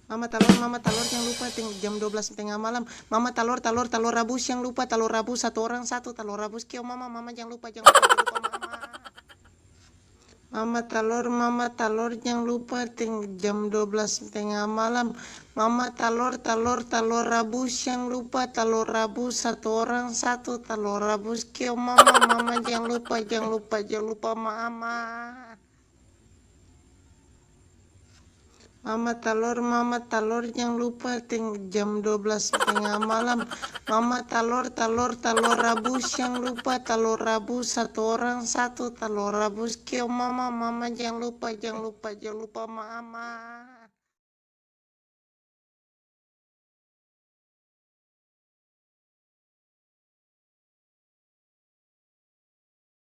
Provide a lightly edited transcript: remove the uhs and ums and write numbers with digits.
Mama telur jangan lupa jam 12 tengah malam. Mama telur rebus jangan lupa telur rebus satu orang satu telur rebus kio mama jangan lupa mama. Mama telur jangan lupa jam 12 tengah malam. Mama telur rebus jangan lupa telur rebus satu orang satu telur rebus kio mama jangan lupa mama. Mama telur jangan lupa jam 12 tengah malam. Mama telur rebus jangan lupa telur rebus satu orang satu telur rebus kio mama jangan lupa mama.